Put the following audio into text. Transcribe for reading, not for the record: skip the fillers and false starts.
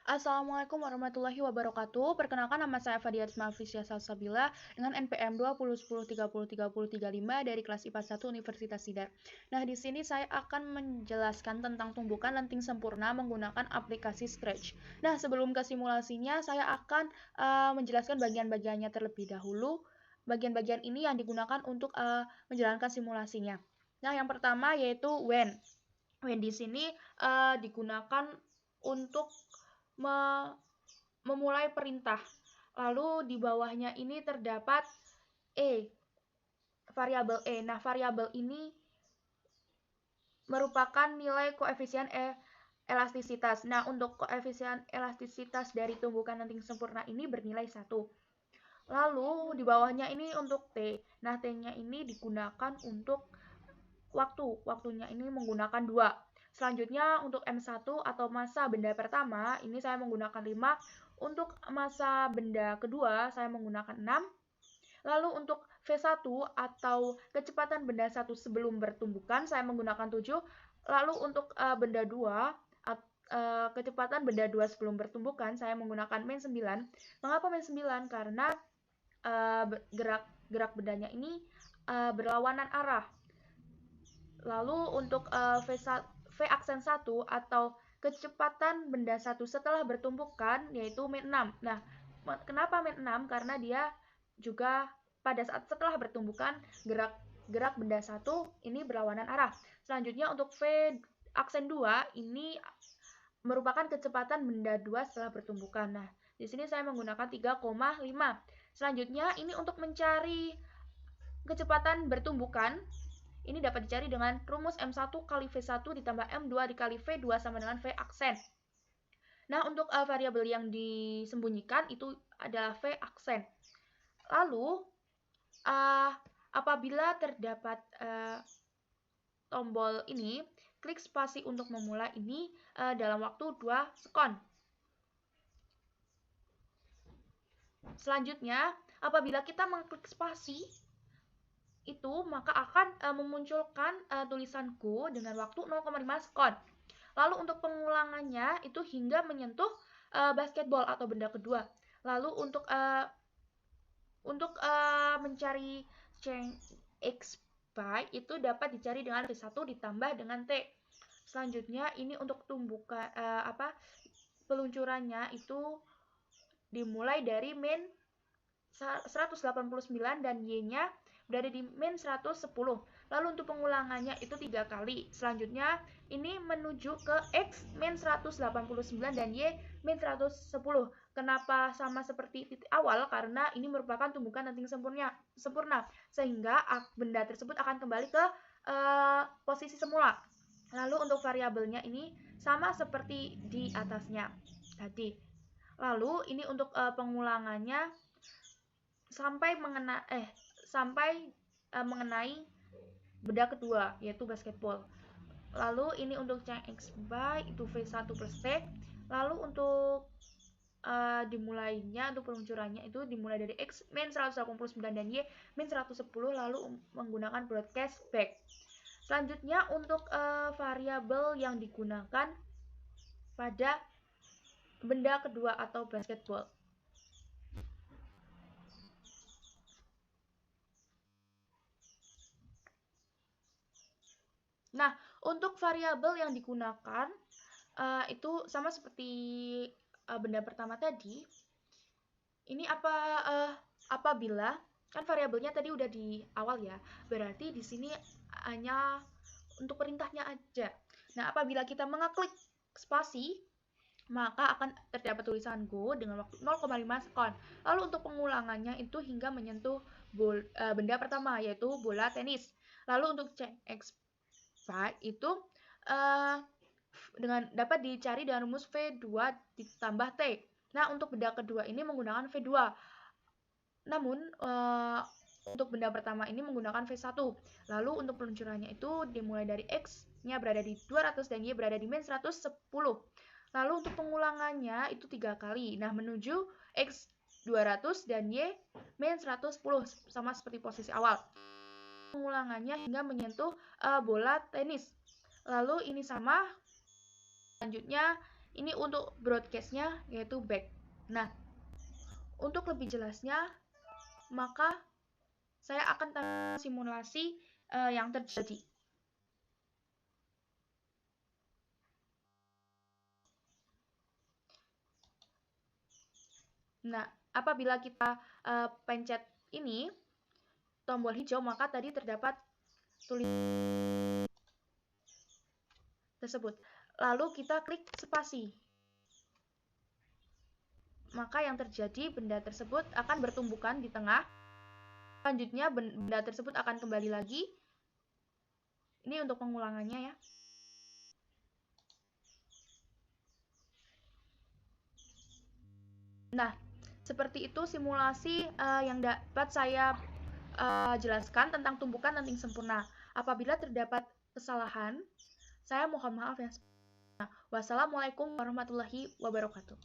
Assalamualaikum warahmatullahi wabarakatuh. Perkenalkan nama saya Fadiatsma Afrisya Salsabila dengan NPM 2010303035 dari kelas IPA 1 Universitas Sidar. Nah, di sini saya akan menjelaskan tentang tumbukan lenting sempurna menggunakan aplikasi Scratch. Nah, sebelum ke simulasinya, saya akan menjelaskan bagian-bagiannya terlebih dahulu. Bagian-bagian ini yang digunakan untuk menjalankan simulasinya. Nah, yang pertama yaitu when. When di sini digunakan untuk memulai perintah. Lalu di bawahnya ini terdapat variabel E. Nah, variabel ini merupakan nilai koefisien elastisitas. Nah, untuk koefisien elastisitas dari tumbukan lenting sempurna ini bernilai 1. Lalu di bawahnya ini untuk T. Nah, T-nya ini digunakan untuk waktu. Waktunya ini menggunakan 2. Selanjutnya untuk M1 atau masa benda pertama, ini saya menggunakan 5. Untuk masa benda kedua, saya menggunakan 6. Lalu untuk V1 atau kecepatan benda 1 sebelum bertumbukan, saya menggunakan 7. Lalu untuk benda 2, kecepatan benda 2 sebelum bertumbukan, saya menggunakan min 9. Mengapa min 9? Karena gerak bendanya ini berlawanan arah. Lalu untuk V aksen 1 atau kecepatan benda 1 setelah bertumbukan yaitu min 6. Nah, kenapa min 6? Karena dia juga pada saat setelah bertumbukan gerak benda 1 ini berlawanan arah. Selanjutnya untuk V aksen 2 ini merupakan kecepatan benda 2 setelah bertumbukan. Nah, di sini saya menggunakan 3,5. Selanjutnya ini untuk mencari kecepatan bertumbukan. Ini dapat dicari dengan rumus M1 kali V1 ditambah M2 dikali V2 sama dengan V aksen. Nah, untuk variabel yang disembunyikan itu adalah V aksen. Lalu, apabila terdapat tombol ini, klik spasi untuk memulai ini dalam waktu 2 sekon. Selanjutnya, apabila kita mengklik spasi, itu maka akan memunculkan tulisan go dengan waktu 0,5 sekon. Lalu untuk pengulangannya itu hingga menyentuh basketball atau benda kedua. Lalu untuk mencari change x by itu dapat dicari dengan V1 ditambah dengan T. Selanjutnya ini untuk tumbukan peluncurannya itu dimulai dari min 189 dan y-nya berada di min 110. Lalu untuk pengulangannya itu 3 kali. Selanjutnya ini menuju ke x min 189 dan y min 110. Kenapa sama seperti titik awal? Karena ini merupakan tumbukan lenting sempurna. Sehingga benda tersebut akan kembali ke posisi semula. Lalu untuk variabelnya ini sama seperti di atasnya tadi. Lalu ini untuk pengulangannya sampai mengenai benda kedua yaitu basketball. Lalu ini untuk change x by itu V1 plus T. Lalu untuk dimulainya untuk peluncurannya itu dimulai dari x min 189 dan y min 110 lalu menggunakan broadcast back. Selanjutnya untuk variabel yang digunakan pada benda kedua atau basketball. Nah, untuk variabel yang digunakan itu sama seperti benda pertama tadi. Ini apabila kan variabelnya tadi udah di awal ya, berarti di sini hanya untuk perintahnya aja. Nah, apabila kita mengeklik spasi, maka akan terdapat tulisan go dengan waktu 0,5 sekon. Lalu untuk pengulangannya itu hingga menyentuh benda pertama yaitu bola tenis. Lalu untuk change x itu dapat dicari dengan rumus V2 ditambah T. Nah, untuk benda kedua ini menggunakan V2. Namun, untuk benda pertama ini menggunakan V1. Lalu untuk peluncurannya itu dimulai dari X-nya berada di 200 dan Y berada di min 110. Lalu untuk pengulangannya itu 3 kali. Nah, menuju X 200 dan Y min 110 sama seperti posisi awal. Pengulangannya hingga menyentuh bola tenis. Lalu ini sama. Selanjutnya Ini untuk broadcast-nya yaitu back. Nah, untuk lebih jelasnya, maka saya akan simulasi yang terjadi. Nah, apabila kita pencet ini, tombol hijau, maka tadi terdapat tulisan tersebut. Lalu kita klik spasi. Maka yang terjadi, benda tersebut akan bertumbukan di tengah. Selanjutnya benda tersebut akan kembali lagi. Ini untuk pengulangannya ya. Nah, seperti itu simulasi yang dapat saya jelaskan tentang tumbukan nanting sempurna. Apabila terdapat kesalahan, saya mohon maaf ya. Wassalamualaikum warahmatullahi wabarakatuh.